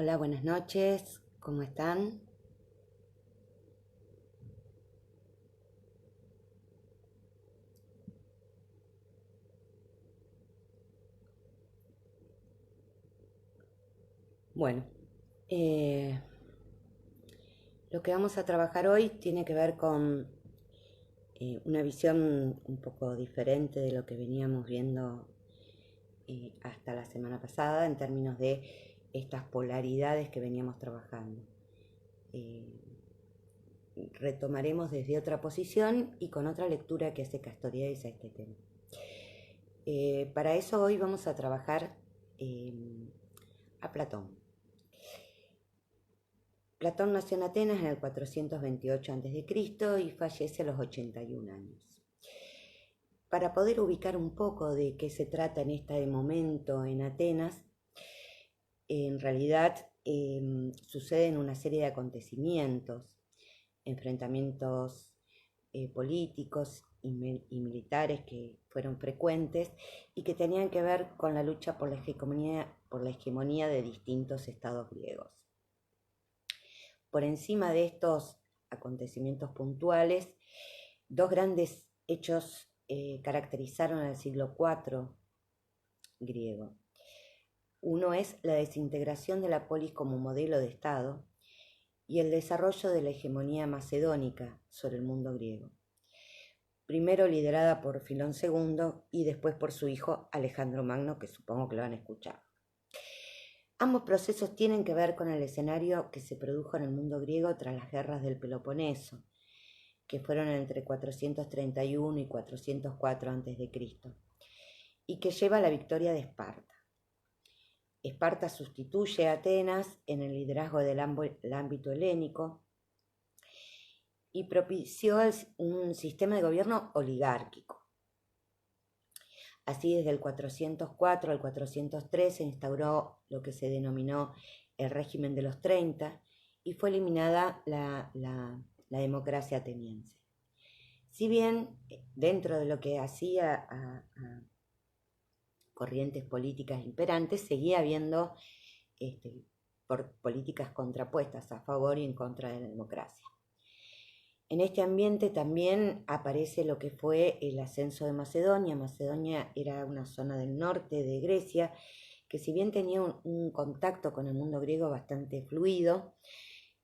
Hola, buenas noches, ¿cómo están? Bueno, eh, lo que vamos a trabajar hoy tiene que ver con una visión un poco diferente de lo que veníamos viendo hasta la semana pasada en términos de estas polaridades que veníamos trabajando. Eh, Retomaremos desde otra posición y con otra lectura que hace Castoriadis a este tema. Para eso hoy vamos a trabajar a Platón. Platón nació en Atenas en el 428 a.C. y fallece a los 81 años. Para poder ubicar un poco de qué se trata en este momento en Atenas, en realidad suceden una serie de acontecimientos, enfrentamientos políticos y militares que fueron frecuentes y que tenían que ver con la lucha por la hegemonía de distintos estados griegos. Por encima de estos acontecimientos puntuales, dos grandes hechos caracterizaron al siglo IV griego. Uno es la desintegración de la polis como modelo de Estado y el desarrollo de la hegemonía macedónica sobre el mundo griego, primero liderada por Filón II y después por su hijo Alejandro Magno, que supongo que lo han escuchado. Ambos procesos tienen que ver con el escenario que se produjo en el mundo griego tras las guerras del Peloponeso, que fueron entre 431 y 404 a.C., y que lleva a la victoria de Esparta. Esparta sustituye a Atenas en el liderazgo del ámbito helénico y propició un sistema de gobierno oligárquico. Así, desde el 404 al 403 se instauró lo que se denominó el régimen de los 30 y fue eliminada la democracia ateniense. Si bien dentro de lo que hacía a corrientes políticas imperantes, seguía habiendo políticas contrapuestas a favor y en contra de la democracia. En este ambiente también aparece lo que fue el ascenso de Macedonia. Macedonia era una zona del norte de Grecia que, si bien tenía un contacto con el mundo griego bastante fluido,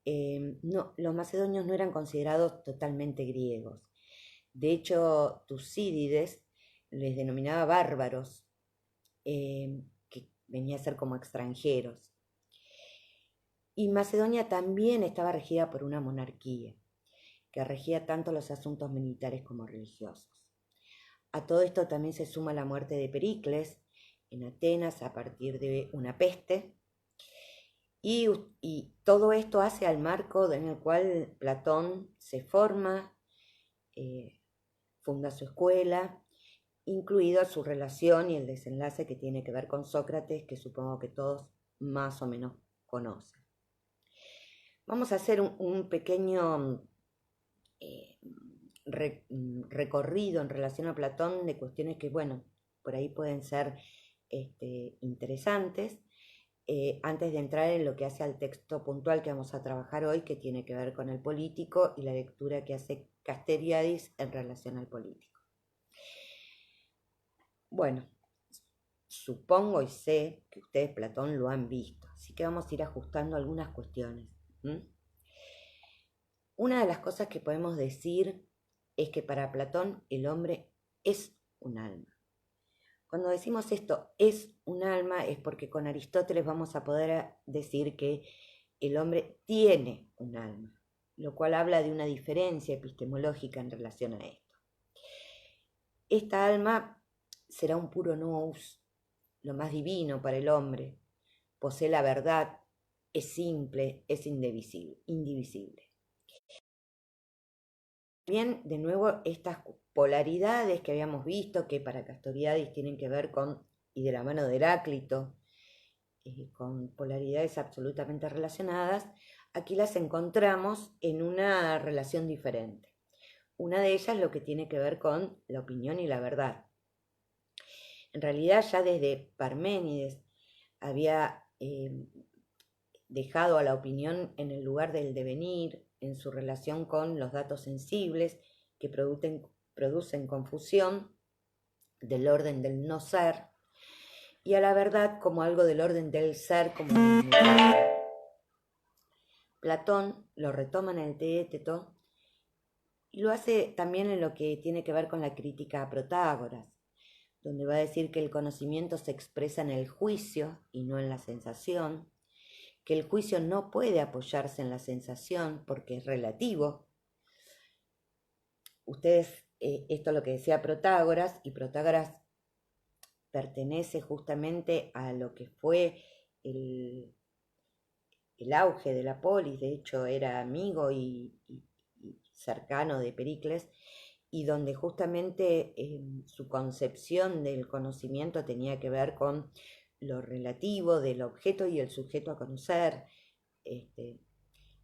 los macedonios no eran considerados totalmente griegos. De hecho, Tucídides les denominaba bárbaros, que venía a ser como extranjeros. Y Macedonia también estaba regida por una monarquía que regía tanto los asuntos militares como religiosos. A todo esto también se suma la muerte de Pericles en Atenas a partir de una peste, y todo esto hace al marco en el cual Platón se forma, funda su escuela, incluido su relación y el desenlace que tiene que ver con Sócrates, que supongo que todos más o menos conocen. Vamos a hacer un pequeño recorrido en relación a Platón de cuestiones que, bueno, por ahí pueden ser interesantes, antes de entrar en lo que hace al texto puntual que vamos a trabajar hoy, que tiene que ver con el político y la lectura que hace Castoriadis en relación al político. Bueno, supongo y sé que ustedes Platón lo han visto, así que vamos a ir ajustando algunas cuestiones. Una de las cosas que podemos decir es que para Platón el hombre es un alma. Cuando decimos esto es un alma es porque con Aristóteles vamos a poder decir que el hombre tiene un alma, lo cual habla de una diferencia epistemológica en relación a esto. Esta alma será un puro nous, lo más divino para el hombre, posee la verdad, es simple, es indivisible. Bien, de nuevo, estas polaridades que habíamos visto, que para Castoriadis tienen que ver con, y de la mano de Heráclito, con polaridades absolutamente relacionadas, aquí las encontramos en una relación diferente. Una de ellas lo que tiene que ver con la opinión y la verdad. En realidad ya desde Parménides había dejado a la opinión en el lugar del devenir, en su relación con los datos sensibles que producen confusión del orden del no ser, y a la verdad como algo del orden del ser como inmutable. Platón lo retoma en el Teéteto y lo hace también en lo que tiene que ver con la crítica a Protágoras, donde va a decir que el conocimiento se expresa en el juicio y no en la sensación, que el juicio no puede apoyarse en la sensación porque es relativo. Ustedes, esto es lo que decía Protágoras, y Protágoras pertenece justamente a lo que fue el auge de la polis. De hecho era amigo y cercano de Pericles, y donde justamente su concepción del conocimiento tenía que ver con lo relativo del objeto y el sujeto a conocer.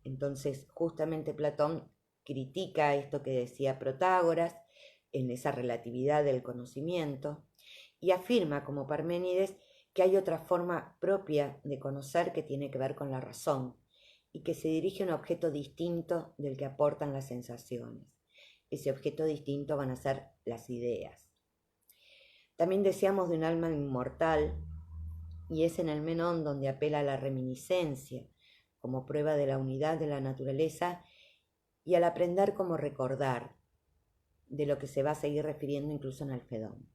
Entonces justamente Platón critica esto que decía Protágoras en esa relatividad del conocimiento y afirma como Parménides que hay otra forma propia de conocer que tiene que ver con la razón y que se dirige a un objeto distinto del que aportan las sensaciones. Ese objeto distinto van a ser las ideas. También decíamos de un alma inmortal, y es en el Menón donde apela a la reminiscencia como prueba de la unidad de la naturaleza y al aprender como recordar, de lo que se va a seguir refiriendo incluso en el Fedón.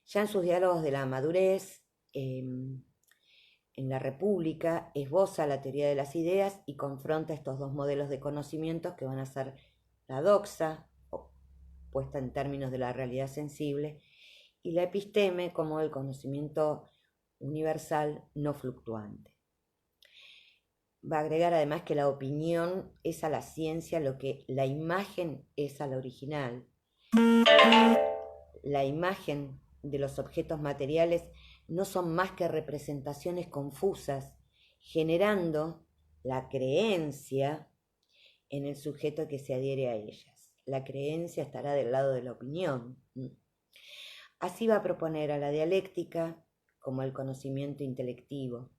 Ya en sus diálogos de la madurez, en la República, esboza la teoría de las ideas y confronta estos dos modelos de conocimientos que van a ser la doxa, puesta en términos de la realidad sensible, y la episteme como el conocimiento universal no fluctuante. Va a agregar además que la opinión es a la ciencia lo que la imagen es a la original. La imagen de los objetos materiales no son más que representaciones confusas, generando la creencia en el sujeto que se adhiere a ellas. La creencia estará del lado de la opinión. Así va a proponer a la dialéctica como el conocimiento intelectivo,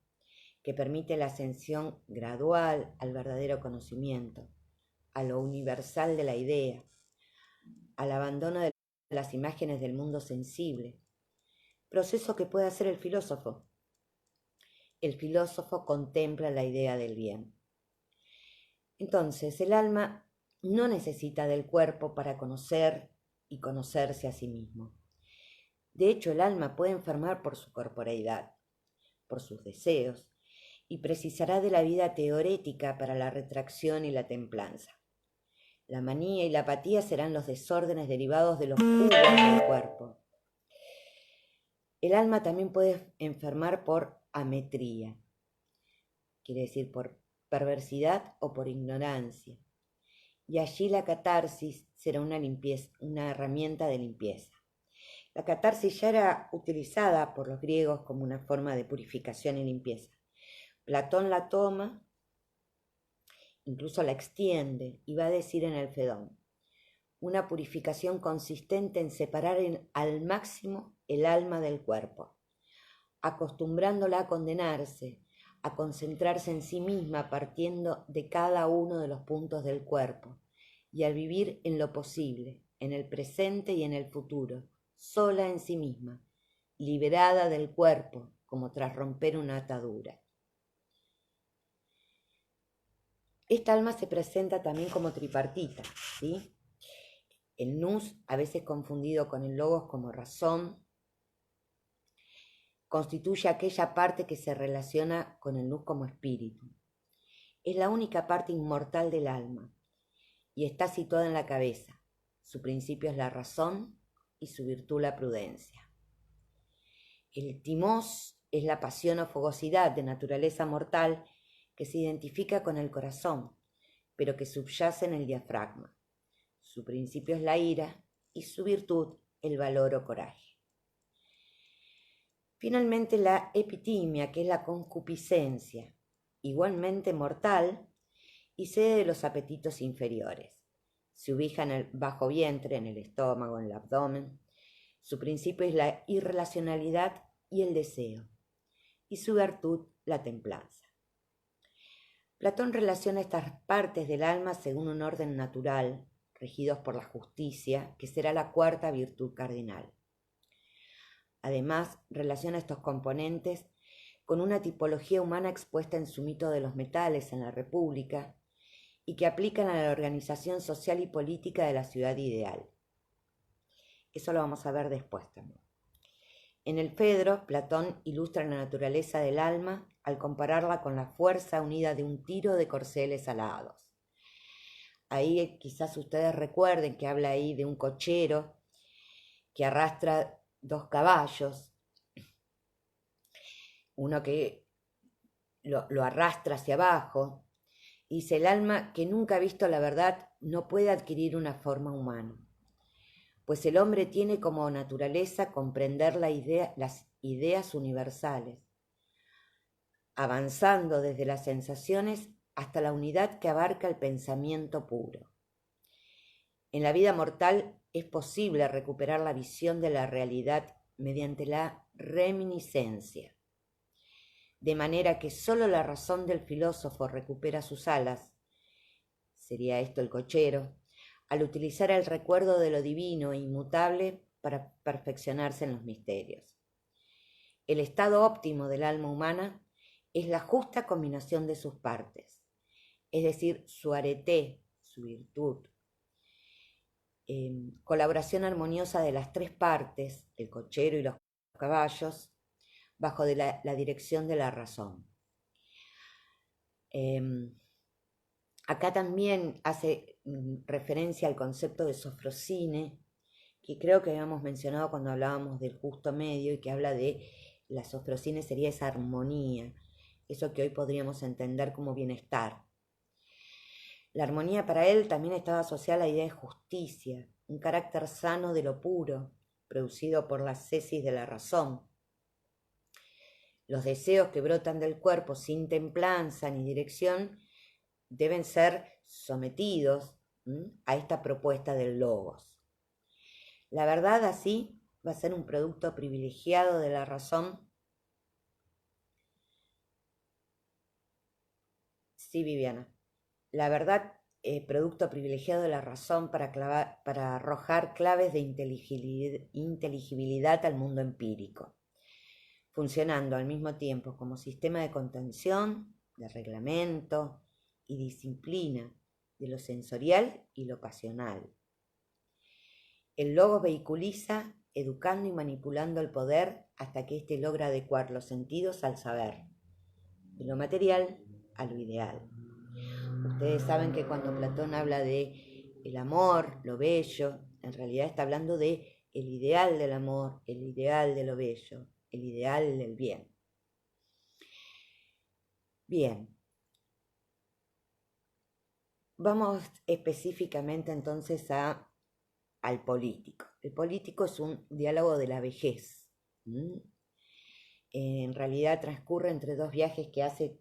que permite la ascensión gradual al verdadero conocimiento, a lo universal de la idea, al abandono de las imágenes del mundo sensible, proceso que puede hacer el filósofo. El filósofo contempla la idea del bien. Entonces, el alma no necesita del cuerpo para conocer y conocerse a sí mismo. De hecho, el alma puede enfermar por su corporeidad, por sus deseos, y precisará de la vida teorética para la retracción y la templanza. La manía y la apatía serán los desórdenes derivados de los jugos del cuerpo. El alma también puede enfermar por ametría, quiere decir por perversidad o por ignorancia, y allí la catarsis será una herramienta de limpieza. La catarsis ya era utilizada por los griegos como una forma de purificación y limpieza. Platón la toma, incluso la extiende, y va a decir en el Fedón: una purificación consistente en separar al máximo el alma del cuerpo, acostumbrándola a condenarse, a concentrarse en sí misma partiendo de cada uno de los puntos del cuerpo, y al vivir en lo posible, en el presente y en el futuro, sola en sí misma, liberada del cuerpo como tras romper una atadura. Esta alma se presenta también como tripartita, ¿sí? El nous, a veces confundido con el logos como razón, constituye aquella parte que se relaciona con el nous como espíritu. Es la única parte inmortal del alma y está situada en la cabeza. Su principio es la razón y su virtud la prudencia. El timós es la pasión o fogosidad de naturaleza mortal que se identifica con el corazón, pero que subyace en el diafragma. Su principio es la ira y su virtud el valor o coraje. Finalmente la epitimia, que es la concupiscencia, igualmente mortal y sede de los apetitos inferiores. Se ubica en el bajo vientre, en el estómago, en el abdomen. Su principio es la irracionalidad y el deseo, y su virtud la templanza. Platón relaciona estas partes del alma según un orden natural, regidos por la justicia, que será la cuarta virtud cardinal. Además, relaciona estos componentes con una tipología humana expuesta en su mito de los metales en la República y que aplican a la organización social y política de la ciudad ideal. Eso lo vamos a ver después también. En el Fedro, Platón ilustra la naturaleza del alma al compararla con la fuerza unida de un tiro de corceles alados. Ahí quizás ustedes recuerden que habla ahí de un cochero que arrastra 2 caballos, uno que lo arrastra hacia abajo. Dice, el alma que nunca ha visto la verdad no puede adquirir una forma humana, pues el hombre tiene como naturaleza comprender las ideas universales, avanzando desde las sensaciones hasta la unidad que abarca el pensamiento puro. En la vida mortal es posible recuperar la visión de la realidad mediante la reminiscencia, de manera que sólo la razón del filósofo recupera sus alas, sería esto el cochero, al utilizar el recuerdo de lo divino e inmutable para perfeccionarse en los misterios. El estado óptimo del alma humana es la justa combinación de sus partes, es decir, su arete, su virtud, colaboración armoniosa de las 3 partes, el cochero y los caballos, bajo la dirección de la razón. Acá también hace referencia al concepto de sofrosine, que creo que habíamos mencionado cuando hablábamos del justo medio, y que habla de la sofrosine sería esa armonía, eso que hoy podríamos entender como bienestar. La armonía para él también estaba asociada a la idea de justicia, un carácter sano de lo puro, producido por la cesis de la razón. Los deseos que brotan del cuerpo sin templanza ni dirección deben ser sometidos a esta propuesta del logos. La verdad así va a ser un producto privilegiado de la razón. Sí, Viviana. La verdad, producto privilegiado de la razón para arrojar claves de inteligibilidad al mundo empírico, funcionando al mismo tiempo como sistema de contención, de reglamento y disciplina de lo sensorial y lo pasional. El logos vehiculiza, educando y manipulando el poder hasta que éste logra adecuar los sentidos al saber, de lo material a lo ideal. Ustedes saben que cuando Platón habla de el amor, lo bello, en realidad está hablando de el ideal del amor, el ideal de lo bello, el ideal del bien. Bien. Vamos específicamente entonces al político. El político es un diálogo de la vejez. En realidad transcurre entre 2 viajes que hace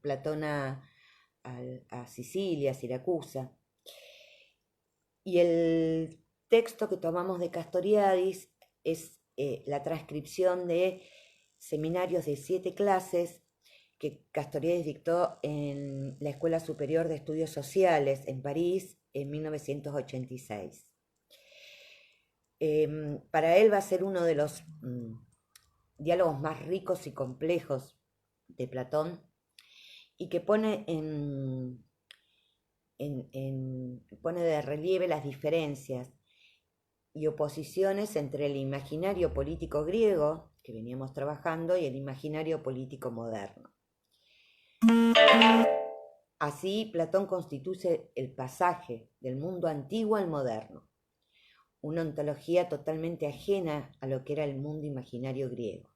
Platón a Sicilia, Siracusa. Y el texto que tomamos de Castoriadis es la transcripción de seminarios de 7 clases que Castoriadis dictó en la Escuela Superior de Estudios Sociales en París en 1986. Para él va a ser uno de los diálogos más ricos y complejos de Platón, y que pone de relieve las diferencias y oposiciones entre el imaginario político griego que veníamos trabajando y el imaginario político moderno. Así, Platón constituye el pasaje del mundo antiguo al moderno, una ontología totalmente ajena a lo que era el mundo imaginario griego.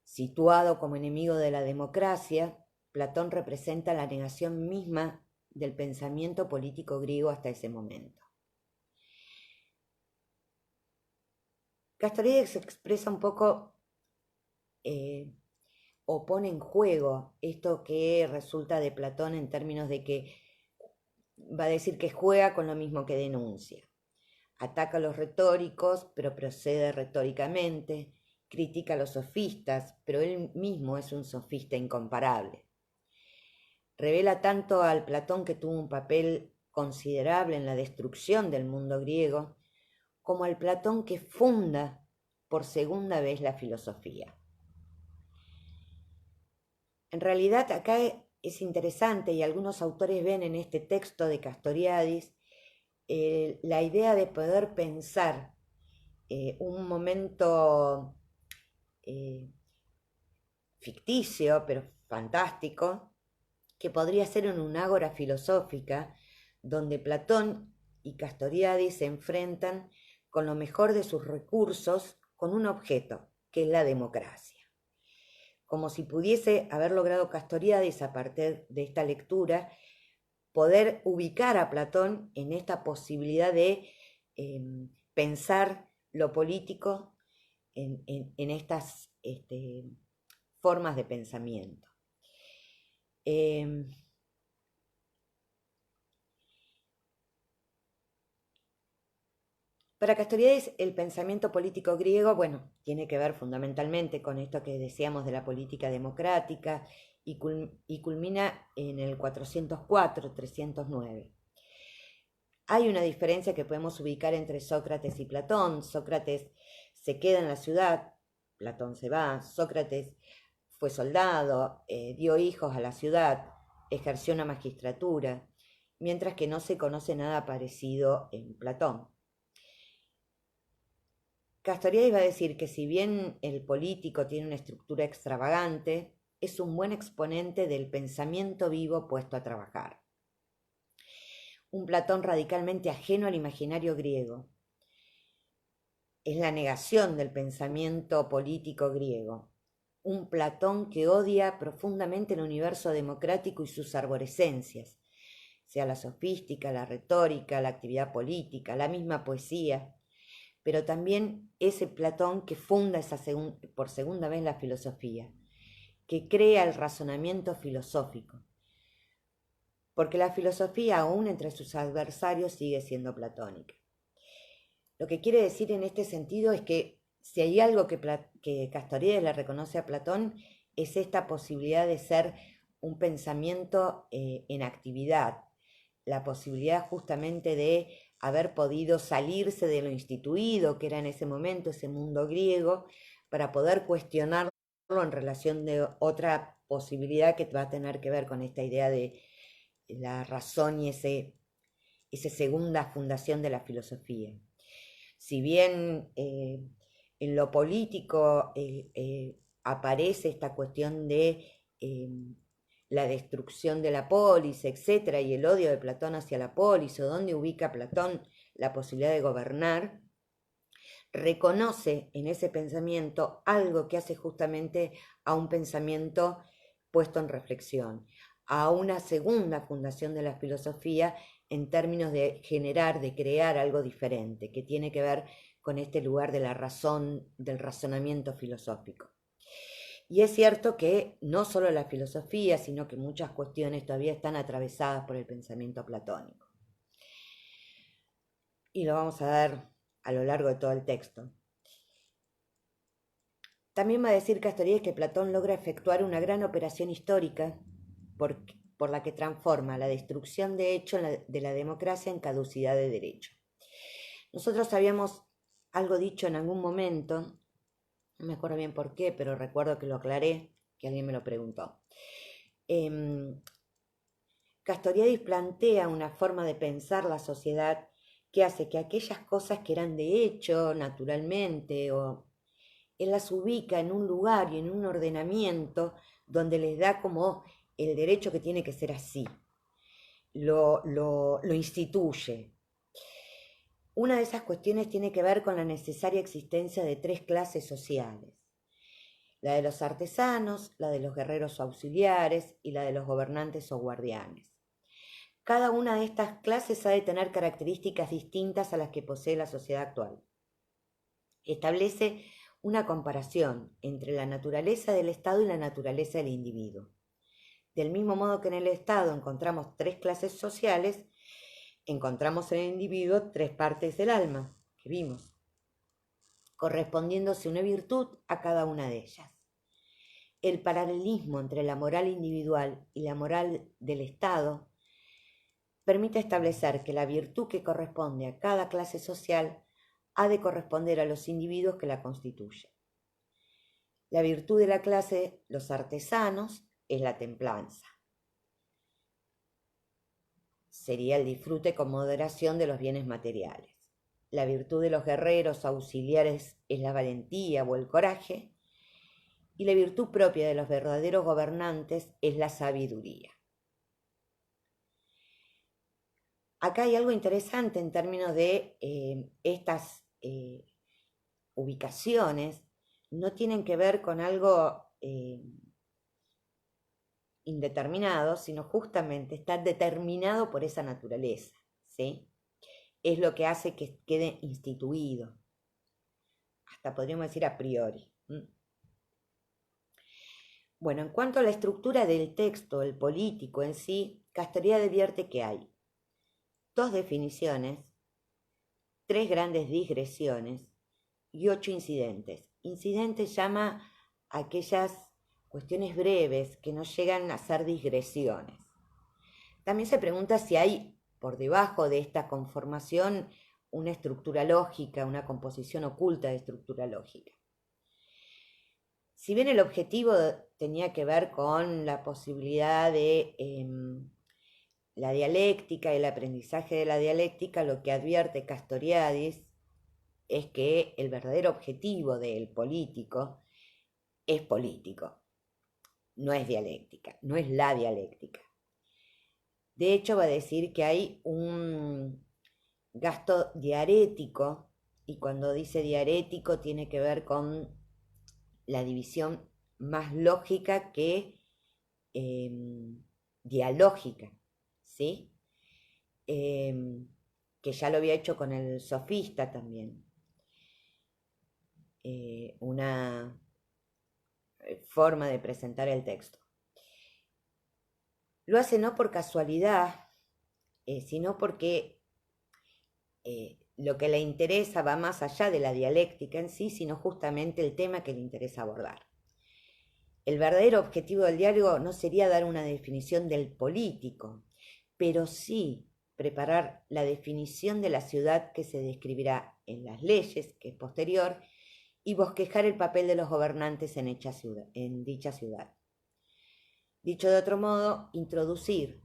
Situado como enemigo de la democracia, Platón representa la negación misma del pensamiento político griego hasta ese momento. Castoriadis expresa un poco o pone en juego esto que resulta de Platón en términos de que va a decir que juega con lo mismo que denuncia. Ataca a los retóricos, pero procede retóricamente critica a los sofistas, pero él mismo es un sofista incomparable. Revela tanto al Platón, que tuvo un papel considerable en la destrucción del mundo griego, como al Platón que funda por segunda vez la filosofía. En realidad acá es interesante, y algunos autores ven en este texto de Castoriadis la idea de poder pensar un momento ficticio, pero fantástico, que podría ser en una ágora filosófica, donde Platón y Castoriadis se enfrentan con lo mejor de sus recursos con un objeto, que es la democracia. Como si pudiese haber logrado Castoriadis, a partir de esta lectura, poder ubicar a Platón en esta posibilidad de pensar lo político en estas formas de pensamiento. Para Castoriadis, el pensamiento político griego, bueno, tiene que ver fundamentalmente con esto que decíamos de la política democrática y culmina en el 404-309. Hay una diferencia que podemos ubicar entre Sócrates y Platón. Sócrates se queda en la ciudad, Platón se va. Sócrates fue soldado, dio hijos a la ciudad, ejerció una magistratura, mientras que no se conoce nada parecido en Platón. Castoriadis va a decir que si bien el político tiene una estructura extravagante, es un buen exponente del pensamiento vivo puesto a trabajar. Un Platón radicalmente ajeno al imaginario griego. Es la negación del pensamiento político griego. Un Platón que odia profundamente el universo democrático y sus arborescencias, sea la sofística, la retórica, la actividad política, la misma poesía, pero también ese Platón que funda por segunda vez la filosofía, que crea el razonamiento filosófico, porque la filosofía, aún entre sus adversarios, sigue siendo platónica. Lo que quiere decir en este sentido es que si hay algo que Castoriadis le reconoce a Platón, es esta posibilidad de ser un pensamiento en actividad, la posibilidad justamente de haber podido salirse de lo instituido que era en ese momento ese mundo griego, para poder cuestionarlo en relación de otra posibilidad que va a tener que ver con esta idea de la razón y esa segunda fundación de la filosofía. Si bien en lo político aparece esta cuestión de la destrucción de la polis, etcétera, y el odio de Platón hacia la polis, o donde ubica Platón la posibilidad de gobernar, reconoce en ese pensamiento algo que hace justamente a un pensamiento puesto en reflexión, a una segunda fundación de la filosofía en términos de generar, de crear algo diferente, que tiene que ver con este lugar de la razón, del razonamiento filosófico. Y es cierto que no solo la filosofía, sino que muchas cuestiones todavía están atravesadas por el pensamiento platónico. Y lo vamos a ver a lo largo de todo el texto. También va a decir Castoriadis que Platón logra efectuar una gran operación histórica por la que transforma la destrucción de hecho de la democracia en caducidad de derecho. Nosotros habíamos algo dicho en algún momento, no me acuerdo bien por qué, pero recuerdo que lo aclaré, que alguien me lo preguntó. Castoriadis plantea una forma de pensar la sociedad que hace que aquellas cosas que eran de hecho naturalmente, él las ubica en un lugar y en un ordenamiento donde les da como el derecho que tiene que ser así, lo instituye. Una de esas cuestiones tiene que ver con la necesaria existencia de tres clases sociales: la de los artesanos, la de los guerreros o auxiliares y la de los gobernantes o guardianes. Cada una de estas clases ha de tener características distintas a las que posee la sociedad actual. Establece una comparación entre la naturaleza del Estado y la naturaleza del individuo. Del mismo modo que en el Estado encontramos tres clases sociales, encontramos en el individuo tres partes del alma, que vimos. correspondiéndose una virtud a cada una de ellas. El paralelismo entre la moral individual y la moral del Estado permite establecer que la virtud que corresponde a cada clase social ha de corresponder a los individuos que la constituyen. La virtud de la clase, los artesanos, es la templanza. Sería el disfrute con moderación de los bienes materiales. La virtud de los guerreros auxiliares es la valentía o el coraje, y la virtud propia de los verdaderos gobernantes es la sabiduría. Acá hay algo interesante en términos de estas ubicaciones, no tienen que ver con algo indeterminado, sino justamente está determinado por esa naturaleza, ¿sí? Es lo que hace que quede instituido, hasta podríamos decir a priori. Bueno, en cuanto a la estructura del texto, el político en sí, Castoriadis advierte que hay 2 definiciones, 3 grandes digresiones y 8 incidentes. Incidentes llama a aquellas cuestiones breves que no llegan a ser digresiones. También se pregunta si hay por debajo de esta conformación una estructura lógica, una composición oculta de estructura lógica. Si bien el objetivo tenía que ver con la posibilidad de la dialéctica y el aprendizaje de la dialéctica, lo que advierte Castoriadis es que el verdadero objetivo del político es político, no es dialéctica, no es la dialéctica. De hecho, va a decir que hay un gasto diarético, y cuando dice diarético tiene que ver con la división más lógica que dialógica, ¿sí? Que ya lo había hecho con el sofista también. Una forma de presentar el texto. Lo hace no por casualidad, sino porque lo que le interesa va más allá de la dialéctica en sí, sino justamente el tema que le interesa abordar. El verdadero objetivo del diálogo no sería dar una definición del político, pero sí preparar la definición de la ciudad que se describirá en las leyes, que es posterior, y bosquejar el papel de los gobernantes en dicha ciudad. Dicho de otro modo, introducir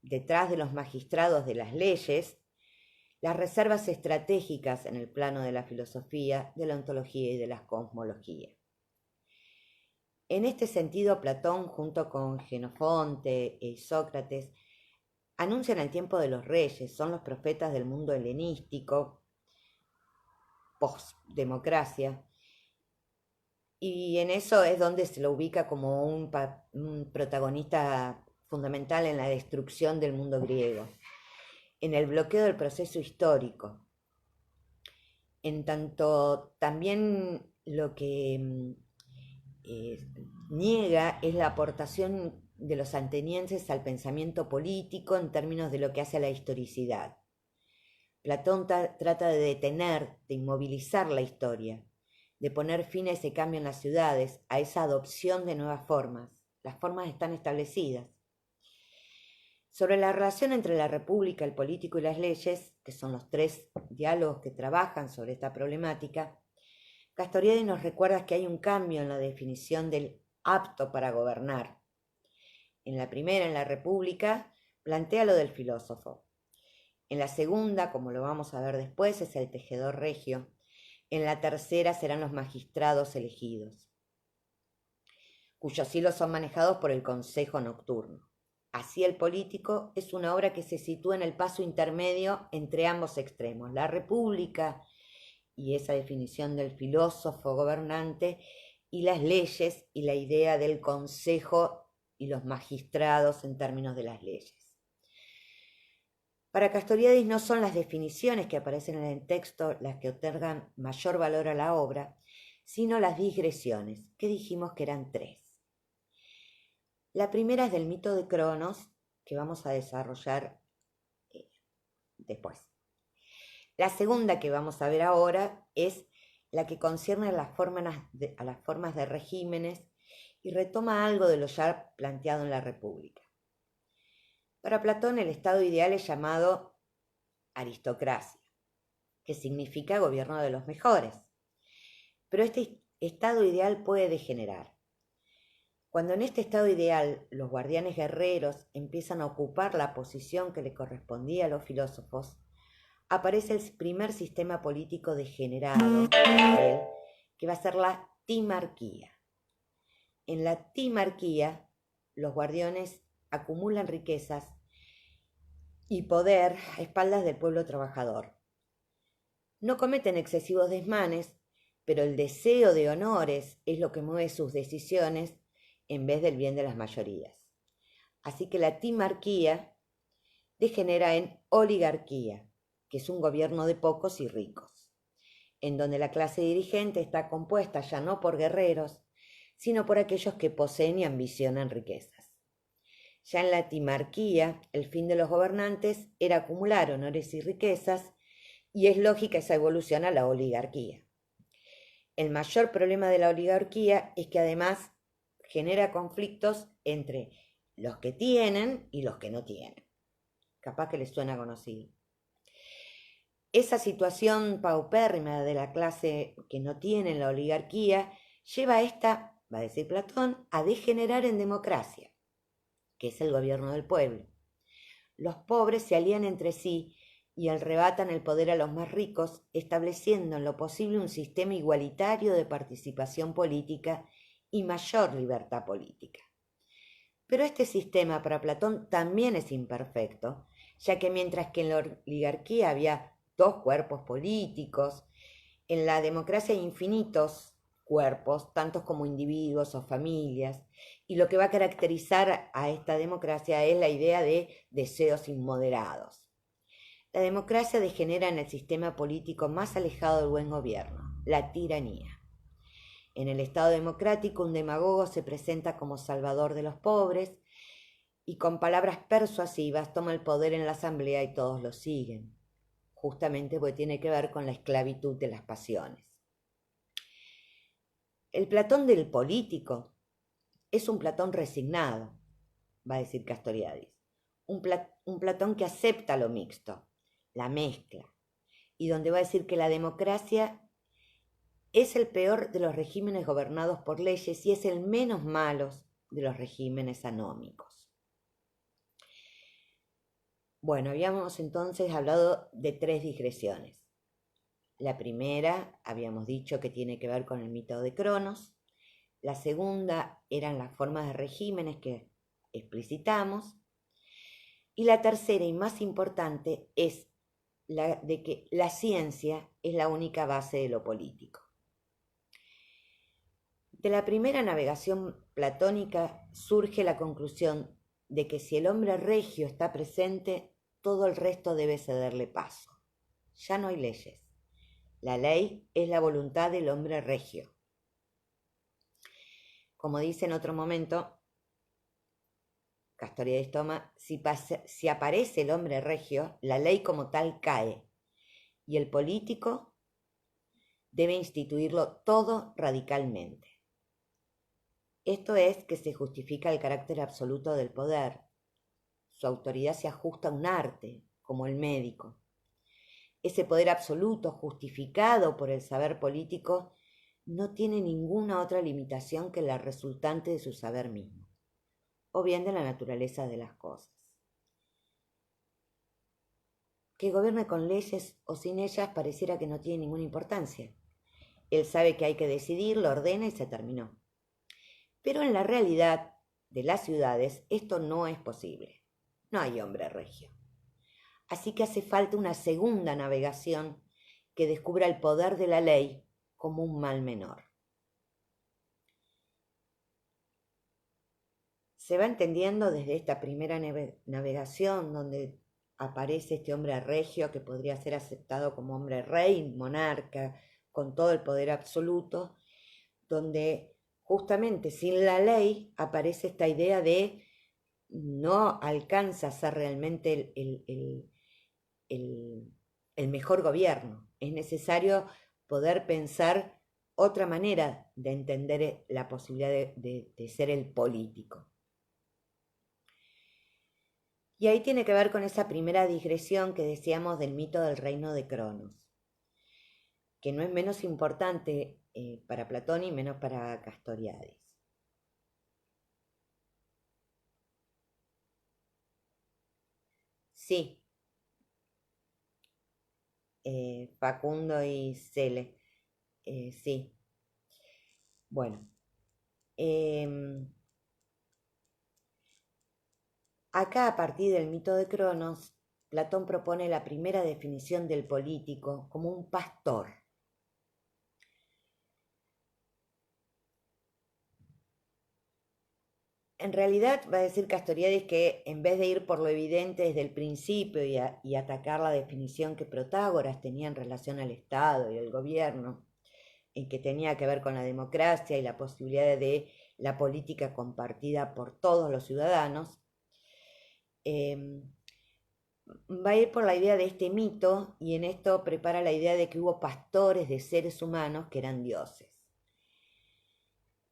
detrás de los magistrados de las leyes las reservas estratégicas en el plano de la filosofía, de la ontología y de la cosmología. En este sentido, Platón, junto con Jenofonte y Sócrates, anuncian el tiempo de los reyes, son los profetas del mundo helenístico, post-democracia, y en eso es donde se lo ubica como un protagonista fundamental en la destrucción del mundo griego, en el bloqueo del proceso histórico. En tanto, también lo que niega es la aportación de los atenienses al pensamiento político en términos de lo que hace a la historicidad. Platón trata de detener, de inmovilizar la historia, de poner fin a ese cambio en las ciudades, a esa adopción de nuevas formas. Las formas están establecidas. Sobre la relación entre la república, el político y las leyes, que son los 3 diálogos que trabajan sobre esta problemática, Castoriadis nos recuerda que hay un cambio en la definición del apto para gobernar. En la primera, en la república, plantea lo del filósofo. En la segunda, como lo vamos a ver después, es el tejedor regio. En la tercera serán los magistrados elegidos, cuyos hilos son manejados por el consejo nocturno. Así el político es una obra que se sitúa en el paso intermedio entre ambos extremos, la república y esa definición del filósofo gobernante, y las leyes y la idea del consejo y los magistrados en términos de las leyes. Para Castoriadis no son las definiciones que aparecen en el texto las que otorgan mayor valor a la obra, sino las digresiones, que dijimos que eran 3. La primera es del mito de Cronos, que vamos a desarrollar después. La segunda que vamos a ver ahora es la que concierne a las formas de regímenes y retoma algo de lo ya planteado en la República. Para Platón, el estado ideal es llamado aristocracia, que significa gobierno de los mejores. Pero este estado ideal puede degenerar. Cuando en este estado ideal los guardianes guerreros empiezan a ocupar la posición que le correspondía a los filósofos, aparece el primer sistema político degenerado, que va a ser la timarquía. En la timarquía, los guardianes acumulan riquezas y poder a espaldas del pueblo trabajador. No cometen excesivos desmanes, pero el deseo de honores es lo que mueve sus decisiones en vez del bien de las mayorías. Así que la timarquía degenera en oligarquía, que es un gobierno de pocos y ricos, en donde la clase dirigente está compuesta ya no por guerreros, sino por aquellos que poseen y ambicionan riquezas. Ya en la timarquía, el fin de los gobernantes era acumular honores y riquezas, y es lógica esa evolución a la oligarquía. El mayor problema de la oligarquía es que además genera conflictos entre los que tienen y los que no tienen. Capaz que les suena conocido. Esa situación paupérrima de la clase que no tiene la oligarquía lleva a esta, va a decir Platón, a degenerar en democracia, que es el gobierno del pueblo. Los pobres se alían entre sí y arrebatan el poder a los más ricos, estableciendo en lo posible un sistema igualitario de participación política y mayor libertad política. Pero este sistema para Platón también es imperfecto, ya que mientras que en la oligarquía había dos cuerpos políticos, en la democracia hay infinitos cuerpos, tantos como individuos o familias, y lo que va a caracterizar a esta democracia es la idea de deseos inmoderados. La democracia degenera en el sistema político más alejado del buen gobierno, la tiranía. En el Estado democrático, un demagogo se presenta como salvador de los pobres y con palabras persuasivas toma el poder en la asamblea y todos lo siguen, justamente porque tiene que ver con la esclavitud de las pasiones. El Platón del político es un Platón resignado, va a decir Castoriadis, un Platón que acepta lo mixto, la mezcla, y donde va a decir que la democracia es el peor de los regímenes gobernados por leyes y es el menos malo de los regímenes anómicos. Bueno, habíamos entonces hablado de 3 digresiones. La primera, habíamos dicho que tiene que ver con el mito de Cronos. La segunda eran las formas de regímenes que explicitamos. Y la tercera y más importante es la de que la ciencia es la única base de lo político. De la primera navegación platónica surge la conclusión de que si el hombre regio está presente, todo el resto debe cederle paso. Ya no hay leyes. La ley es la voluntad del hombre regio. Como dice en otro momento Castoriadis Toma, si aparece el hombre regio, la ley como tal cae, y el político debe instituirlo todo radicalmente. Esto es que se justifica el carácter absoluto del poder. Su autoridad se ajusta a un arte, como el médico. Ese poder absoluto, justificado por el saber político, no tiene ninguna otra limitación que la resultante de su saber mismo, o bien de la naturaleza de las cosas. Que gobierne con leyes o sin ellas pareciera que no tiene ninguna importancia. Él sabe que hay que decidir, lo ordena y se terminó. Pero en la realidad de las ciudades esto no es posible. No hay hombre regio. Así que hace falta una segunda navegación que descubra el poder de la ley como un mal menor. Se va entendiendo desde esta primera navegación donde aparece este hombre regio que podría ser aceptado como hombre rey, monarca, con todo el poder absoluto, donde justamente sin la ley aparece esta idea de no alcanza a ser realmente el mejor gobierno. Es necesario poder pensar otra manera de entender la posibilidad de ser el político. Y ahí tiene que ver con esa primera digresión que decíamos del mito del reino de Cronos, que no es menos importante para Platón y menos para Castoriadis. Sí, Facundo y Cele, sí. Bueno, acá a partir del mito de Cronos, Platón propone la primera definición del político como un pastor. En realidad va a decir Castoriadis que en vez de ir por lo evidente desde el principio y atacar la definición que Protágoras tenía en relación al Estado y al gobierno, en que tenía que ver con la democracia y la posibilidad de la política compartida por todos los ciudadanos, va a ir por la idea de este mito y en esto prepara la idea de que hubo pastores de seres humanos que eran dioses.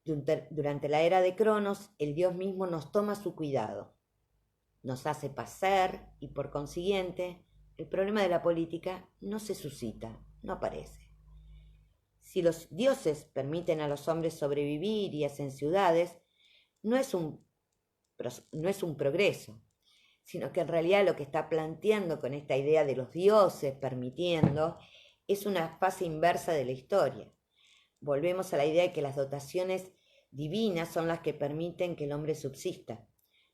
Durante la era de Cronos, el dios mismo nos toma su cuidado, nos hace pasar y por consiguiente el problema de la política no se suscita, no aparece. Si los dioses permiten a los hombres sobrevivir y hacen ciudades, no es un progreso, sino que en realidad lo que está planteando con esta idea de los dioses permitiendo es una fase inversa de la historia. Volvemos a la idea de que las dotaciones divinas son las que permiten que el hombre subsista,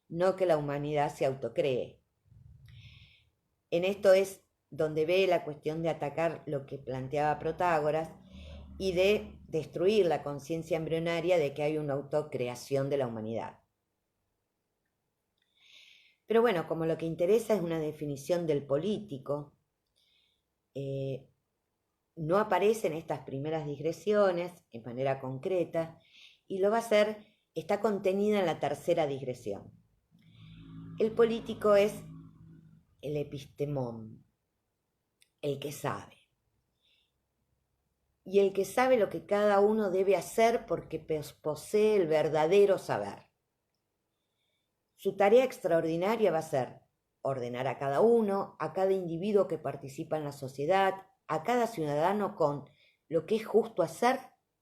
no que la humanidad se autocree. En esto es donde ve la cuestión de atacar lo que planteaba Protágoras y de destruir la conciencia embrionaria de que hay una autocreación de la humanidad. Pero bueno, como lo que interesa es una definición del político, no aparece en estas primeras digresiones en manera concreta y lo va a hacer, está contenida en la tercera digresión. El político es el epistemón, el que sabe. Y el que sabe lo que cada uno debe hacer porque posee el verdadero saber. Su tarea extraordinaria va a ser ordenar a cada uno, a cada individuo que participa en la sociedad, a cada ciudadano con lo que es justo hacer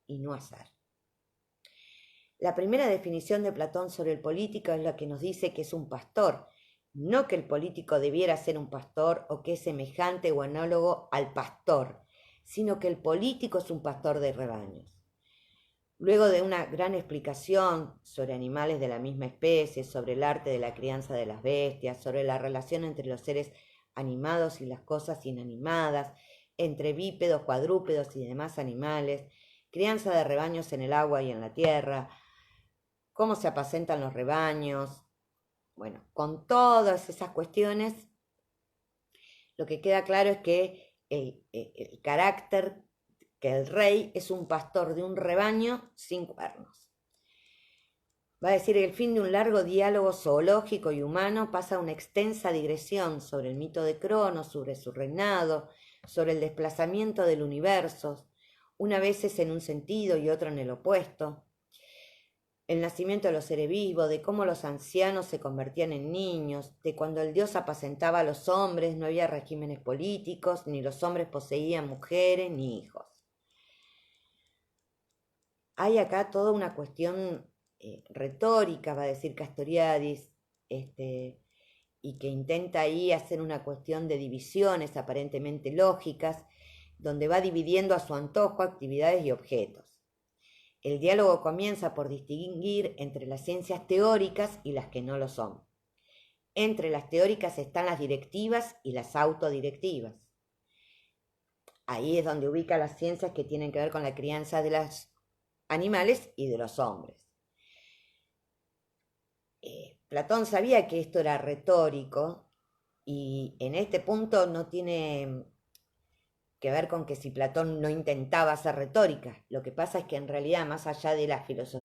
y no hacer. La primera definición de Platón sobre el político es la que nos dice que es un pastor, no que el político debiera ser un pastor o que es semejante o análogo al pastor, sino que el político es un pastor de rebaños. Luego de una gran explicación sobre animales de la misma especie, sobre el arte de la crianza de las bestias, sobre la relación entre los seres animados y las cosas inanimadas, entre bípedos, cuadrúpedos y demás animales, crianza de rebaños en el agua y en la tierra, cómo se apacentan los rebaños. Bueno, con todas esas cuestiones, lo que queda claro es que el carácter, que el rey es un pastor de un rebaño sin cuernos. Va a decir, el fin de un largo diálogo zoológico y humano pasa a una extensa digresión sobre el mito de Cronos, sobre su reinado, sobre el desplazamiento del universo, una vez es en un sentido y otro en el opuesto, el nacimiento de los seres vivos, de cómo los ancianos se convertían en niños, de cuando el dios apacentaba a los hombres, no había regímenes políticos, ni los hombres poseían mujeres ni hijos. Hay acá toda una cuestión retórica, va a decir Castoriadis, y que intenta ahí hacer una cuestión de divisiones aparentemente lógicas, donde va dividiendo a su antojo actividades y objetos. El diálogo comienza por distinguir entre las ciencias teóricas y las que no lo son. Entre las teóricas están las directivas y las autodirectivas. Ahí es donde ubica las ciencias que tienen que ver con la crianza de los animales y de los hombres. Platón sabía que esto era retórico y en este punto no tiene que ver con que si Platón no intentaba hacer retórica. Lo que pasa es que en realidad, más allá de la filosofía,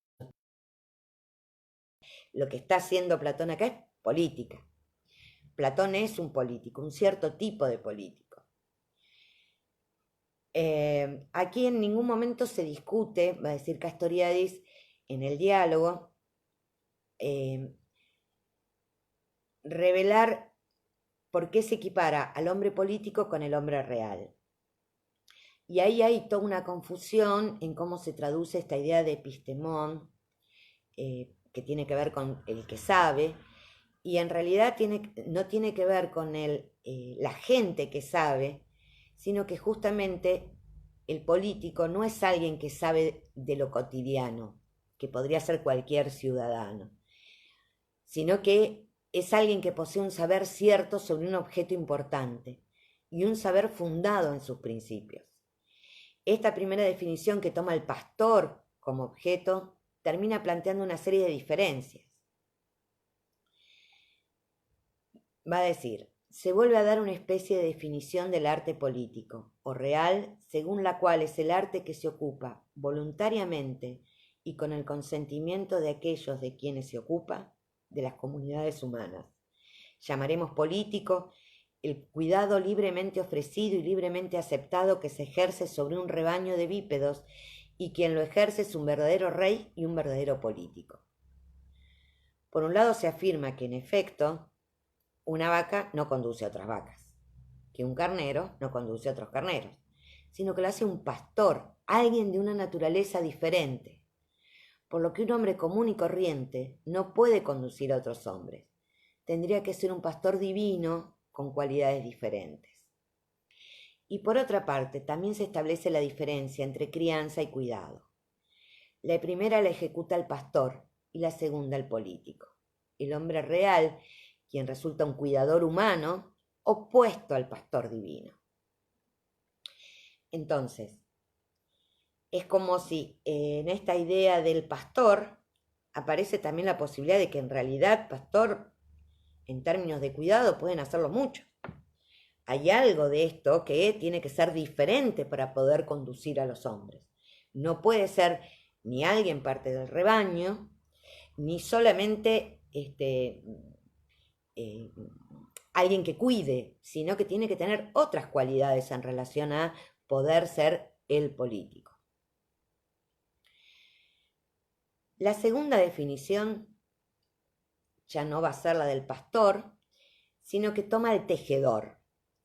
lo que está haciendo Platón acá es política. Platón es un político, un cierto tipo de político. Aquí en ningún momento se discute, va a decir Castoriadis, en el diálogo, eh, revelar por qué se equipara al hombre político con el hombre real. Y ahí hay toda una confusión en cómo se traduce esta idea de epistemón, que tiene que ver con el que sabe, y en realidad no tiene que ver con la gente que sabe, sino que justamente el político no es alguien que sabe de lo cotidiano, que podría ser cualquier ciudadano, sino que es alguien que posee un saber cierto sobre un objeto importante y un saber fundado en sus principios. Esta primera definición que toma el pastor como objeto termina planteando una serie de diferencias. Va a decir, se vuelve a dar una especie de definición del arte político o real, según la cual es el arte que se ocupa voluntariamente y con el consentimiento de aquellos de quienes se ocupa, de las comunidades humanas. Llamaremos político el cuidado libremente ofrecido y libremente aceptado que se ejerce sobre un rebaño de bípedos, y quien lo ejerce es un verdadero rey y un verdadero político. Por un lado se afirma que en efecto una vaca no conduce a otras vacas, que un carnero no conduce a otros carneros, sino que lo hace un pastor, alguien de una naturaleza diferente, por lo que un hombre común y corriente no puede conducir a otros hombres. Tendría que ser un pastor divino con cualidades diferentes. Y por otra parte, también se establece la diferencia entre crianza y cuidado. La primera la ejecuta el pastor y la segunda el político. El hombre real, quien resulta un cuidador humano, opuesto al pastor divino. Entonces, es como si en esta idea del pastor aparece también la posibilidad de que en realidad pastor, en términos de cuidado, pueden hacerlo mucho. Hay algo de esto que tiene que ser diferente para poder conducir a los hombres. No puede ser ni alguien parte del rebaño, ni solamente alguien que cuide, sino que tiene que tener otras cualidades en relación a poder ser el político. La segunda definición ya no va a ser la del pastor, sino que toma el tejedor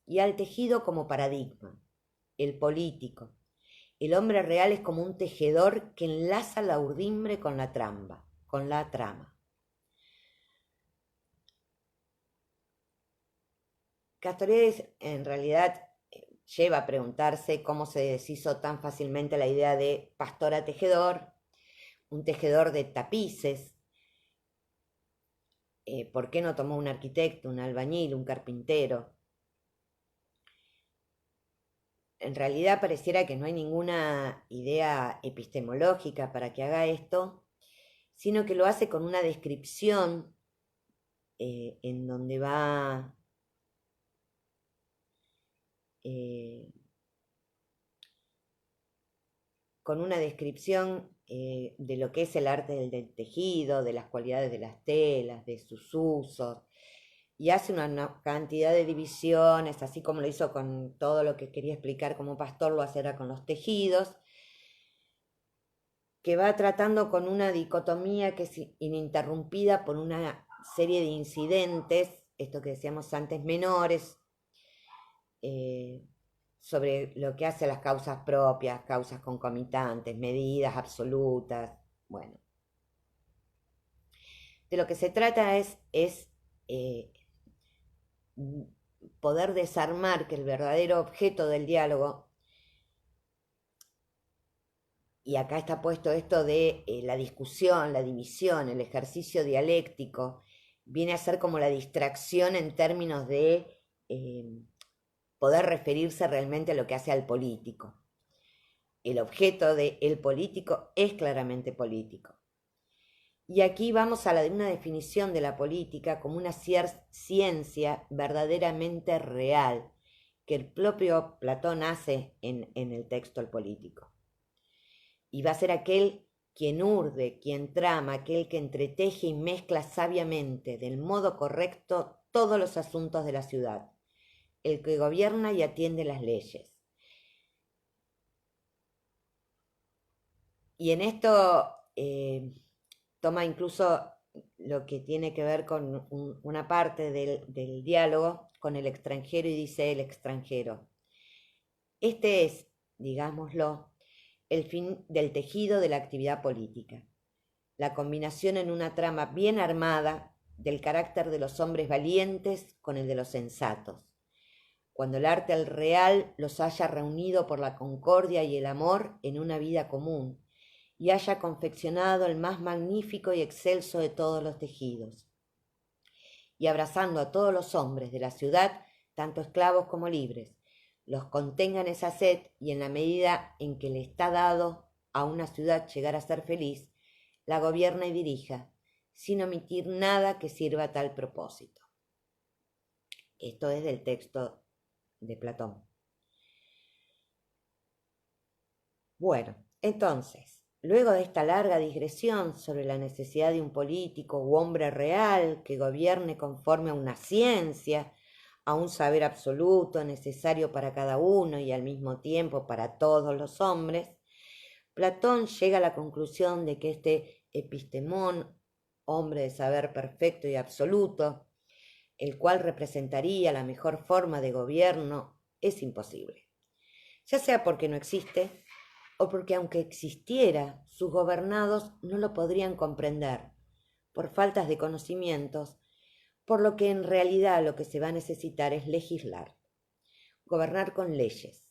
y al tejido como paradigma, el político. El hombre real es como un tejedor que enlaza la urdimbre con la trama. Castoriadis en realidad lleva a preguntarse cómo se deshizo tan fácilmente la idea de pastor a tejedor, un tejedor de tapices. ¿Por qué no tomó un arquitecto, un albañil, un carpintero? En realidad pareciera que no hay ninguna idea epistemológica para que haga esto, sino que lo hace con una descripción en donde va con una descripción de lo que es el arte del tejido, de las cualidades de las telas, de sus usos, y hace una cantidad de divisiones, así como lo hizo con todo lo que quería explicar como pastor, lo hacerá con los tejidos, que va tratando con una dicotomía que es ininterrumpida por una serie de incidentes, esto que decíamos antes, menores, sobre lo que hace las causas propias, causas concomitantes, medidas absolutas, bueno. De lo que se trata es poder desarmar que el verdadero objeto del diálogo, y acá está puesto esto de la discusión, la división, el ejercicio dialéctico, viene a ser como la distracción en términos de poder referirse realmente a lo que hace al político. El objeto del político es claramente político. Y aquí vamos a la de una definición de la política como una ciencia verdaderamente real, que el propio Platón hace en el texto El Político. Y va a ser aquel quien urde, quien trama, aquel que entreteje y mezcla sabiamente, del modo correcto, todos los asuntos de la ciudad, el que gobierna y atiende las leyes. Y en esto toma incluso lo que tiene que ver con una parte del diálogo con el extranjero y dice el extranjero. Este es, digámoslo, el fin del tejido de la actividad política, la combinación en una trama bien armada del carácter de los hombres valientes con el de los sensatos. Cuando el arte al real los haya reunido por la concordia y el amor en una vida común, y haya confeccionado el más magnífico y excelso de todos los tejidos, y abrazando a todos los hombres de la ciudad, tanto esclavos como libres, los contenga en esa sed y en la medida en que le está dado a una ciudad llegar a ser feliz, la gobierna y dirija, sin omitir nada que sirva a tal propósito. Esto es del texto de Platón. Bueno, entonces, luego de esta larga digresión sobre la necesidad de un político u hombre real que gobierne conforme a una ciencia, a un saber absoluto necesario para cada uno y al mismo tiempo para todos los hombres, Platón llega a la conclusión de que este epistemón, hombre de saber perfecto y absoluto, el cual representaría la mejor forma de gobierno, es imposible, ya sea porque no existe o porque aunque existiera, sus gobernados no lo podrían comprender por faltas de conocimientos, por lo que en realidad lo que se va a necesitar es legislar, gobernar con leyes,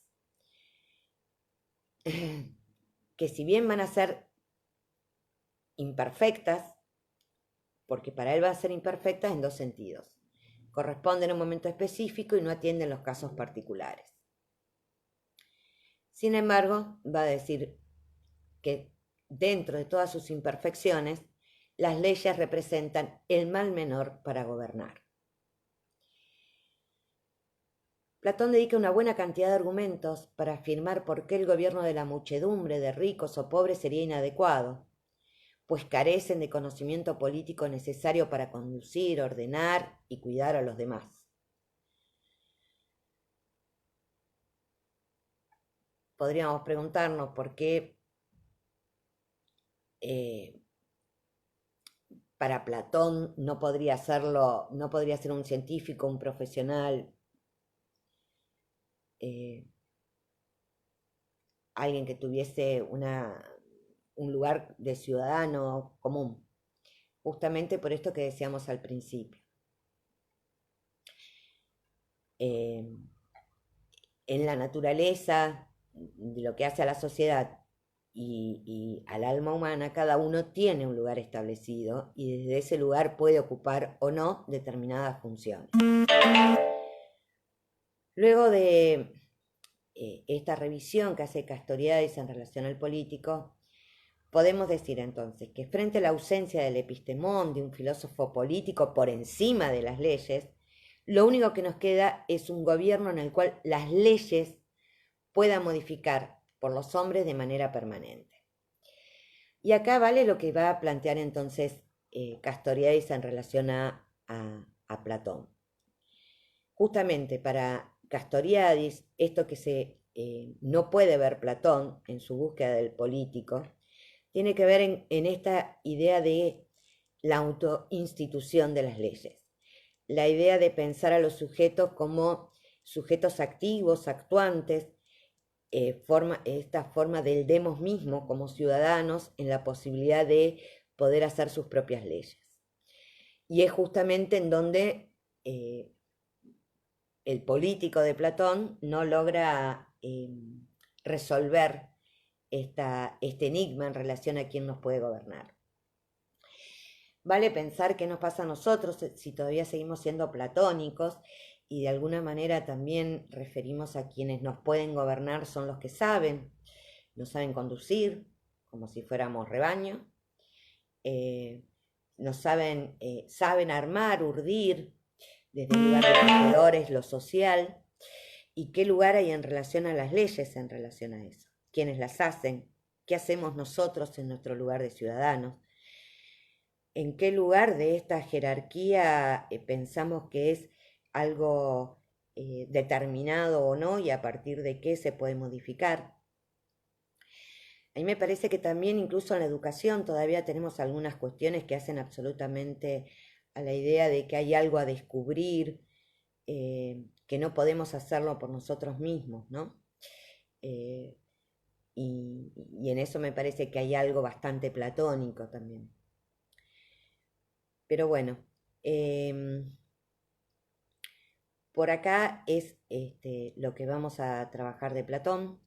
que si bien van a ser imperfectas, porque para él van a ser imperfectas en dos sentidos, corresponden a un momento específico y no atienden los casos particulares. Sin embargo, va a decir que dentro de todas sus imperfecciones, las leyes representan el mal menor para gobernar. Platón dedica una buena cantidad de argumentos para afirmar por qué el gobierno de la muchedumbre de ricos o pobres sería inadecuado, pues carecen de conocimiento político necesario para conducir, ordenar y cuidar a los demás. Podríamos preguntarnos por qué para Platón no podría serlo, no podría ser un científico, un profesional, alguien que tuviese un lugar de ciudadano común, justamente por esto que decíamos al principio. En la naturaleza, de lo que hace a la sociedad y al alma humana, cada uno tiene un lugar establecido y desde ese lugar puede ocupar o no determinadas funciones. Luego de esta revisión que hace Castoriadis en relación al político, podemos decir entonces que frente a la ausencia del epistemón, de un filósofo político por encima de las leyes, lo único que nos queda es un gobierno en el cual las leyes puedan modificar por los hombres de manera permanente. Y acá vale lo que va a plantear entonces Castoriadis en relación a Platón. Justamente para Castoriadis, esto que no puede ver Platón en su búsqueda del político, tiene que ver en esta idea de la autoinstitución de las leyes, la idea de pensar a los sujetos como sujetos activos, actuantes, esta forma del demos mismo como ciudadanos en la posibilidad de poder hacer sus propias leyes. Y es justamente en donde el político de Platón no logra resolver este enigma en relación a quién nos puede gobernar. Vale pensar qué nos pasa a nosotros si todavía seguimos siendo platónicos y de alguna manera también referimos a quienes nos pueden gobernar son los que saben, nos saben conducir como si fuéramos rebaño, saben armar, urdir desde el lugar de proveedores, lo social, y qué lugar hay en relación a las leyes en relación a eso, quiénes las hacen, qué hacemos nosotros en nuestro lugar de ciudadanos, en qué lugar de esta jerarquía pensamos que es algo determinado o no y a partir de qué se puede modificar. A mí me parece que también incluso en la educación todavía tenemos algunas cuestiones que hacen absolutamente a la idea de que hay algo a descubrir, que no podemos hacerlo por nosotros mismos, ¿no? Eh, y en eso me parece que hay algo bastante platónico también. Pero bueno, por acá es lo que vamos a trabajar de Platón.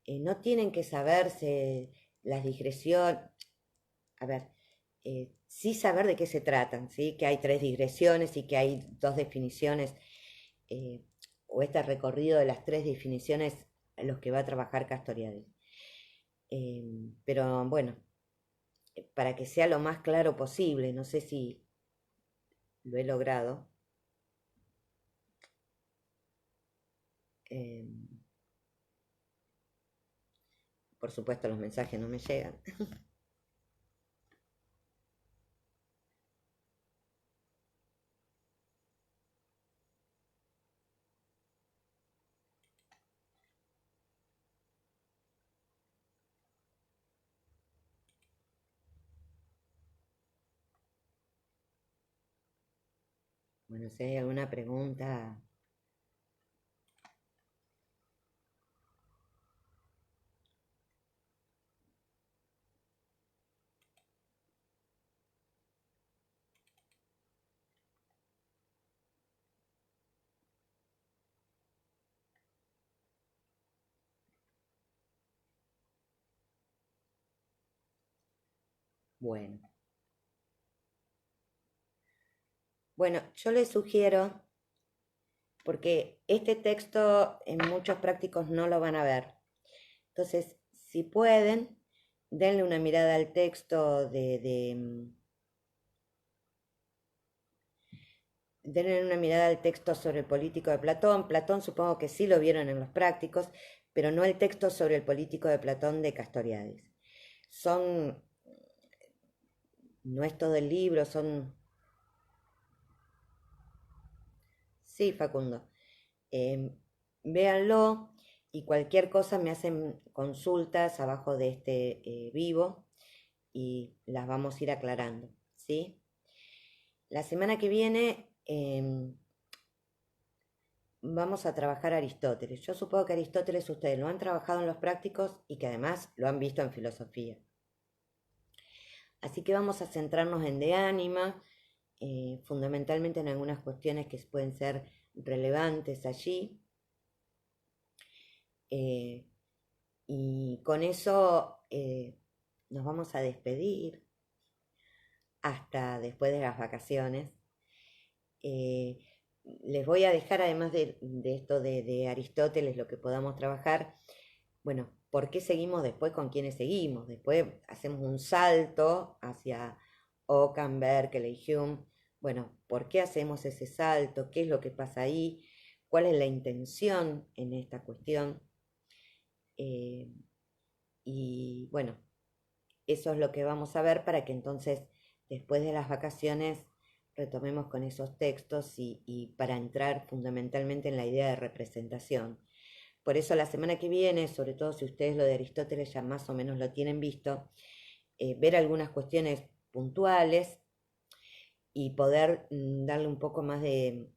No tienen que saberse las digresiones, a ver, sí saber de qué se tratan, ¿sí? Que hay tres digresiones y que hay dos definiciones, eh, o este recorrido de las tres definiciones en los que va a trabajar Castoriadis. Pero bueno, para que sea lo más claro posible, no sé si lo he logrado. Eh, por supuesto los mensajes no me llegan. Bueno, si hay alguna pregunta. Bueno, bueno, yo les sugiero, porque este texto en muchos prácticos no lo van a ver. Entonces, si pueden, denle una mirada al texto denle una mirada al texto sobre el político de Platón. Platón supongo que sí lo vieron en los prácticos, pero no el texto sobre el político de Platón de Castoriadis. Son, no es todo el libro, son, sí, Facundo. Eh, Véanlo y cualquier cosa me hacen consultas abajo de este vivo y las vamos a ir aclarando, ¿sí? La semana que viene vamos a trabajar Aristóteles. Yo supongo que Aristóteles ustedes lo han trabajado en los prácticos y que además lo han visto en filosofía. Así que vamos a centrarnos en De Anima, fundamentalmente en algunas cuestiones que pueden ser relevantes allí. Y con eso nos vamos a despedir hasta después de las vacaciones. Eh, Les voy a dejar, además de esto de Aristóteles, lo que podamos trabajar, bueno, ¿por qué seguimos después con quiénes seguimos? Después hacemos un salto hacia Ockham, Berkeley, Hume. Bueno, ¿por qué hacemos ese salto? ¿Qué es lo que pasa ahí? ¿Cuál es la intención en esta cuestión? Y bueno, eso es lo que vamos a ver para que entonces después de las vacaciones retomemos con esos textos y para entrar fundamentalmente en la idea de representación. Por eso la semana que viene, sobre todo si ustedes lo de Aristóteles ya más o menos lo tienen visto, ver algunas cuestiones puntuales y poder darle un poco más de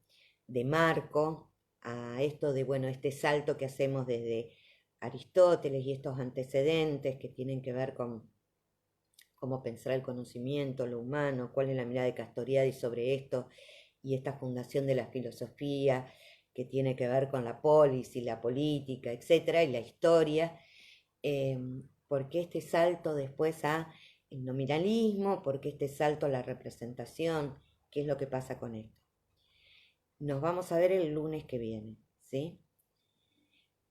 marco a esto de, bueno, este salto que hacemos desde Aristóteles y estos antecedentes que tienen que ver con cómo pensar el conocimiento, lo humano, cuál es la mirada de Castoriadis sobre esto y esta fundación de la filosofía que tiene que ver con la polis y la política, etcétera, y la historia. eh, ¿Por qué este salto después a el nominalismo? ¿Por qué este salto a la representación? ¿Qué es lo que pasa con esto? Nos vamos a ver el lunes que viene, ¿sí?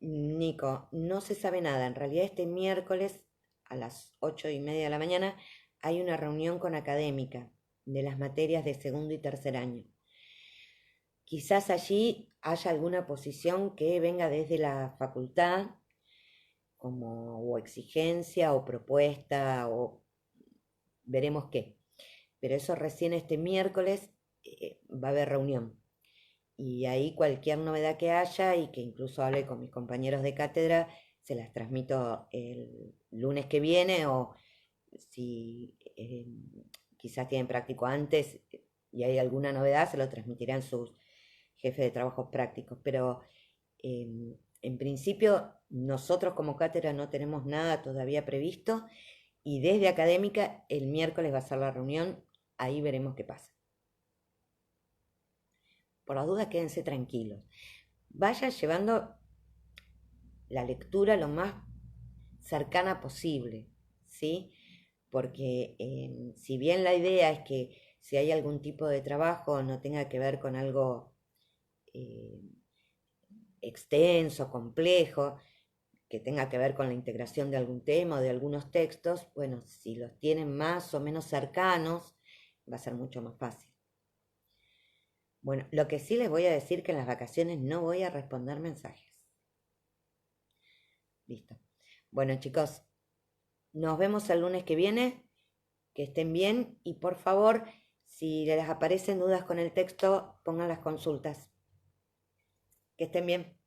Nico, no se sabe nada. En realidad este miércoles a las 8:30 de la mañana hay una reunión con académica de las materias de segundo y tercer año. Quizás allí haya alguna posición que venga desde la facultad como o exigencia o propuesta o veremos qué. Pero eso recién este miércoles va a haber reunión. Y ahí cualquier novedad que haya y que incluso hable con mis compañeros de cátedra, se las transmito el lunes que viene, o si quizás tienen práctico antes y hay alguna novedad, se lo transmitirán sus jefes de trabajos prácticos. Pero en principio nosotros como cátedra no tenemos nada todavía previsto, y desde académica el miércoles va a ser la reunión, ahí veremos qué pasa. Por las dudas, quédense tranquilos. Vayan llevando la lectura lo más cercana posible, ¿sí? Porque si bien la idea es que si hay algún tipo de trabajo no tenga que ver con algo extenso, complejo, que tenga que ver con la integración de algún tema o de algunos textos, bueno, si los tienen más o menos cercanos, va a ser mucho más fácil. Bueno, lo que sí les voy a decir, que en las vacaciones no voy a responder mensajes. Listo. Bueno, chicos, nos vemos el lunes que viene. Que estén bien, y por favor, si les aparecen dudas con el texto, pongan las consultas. Que estén bien.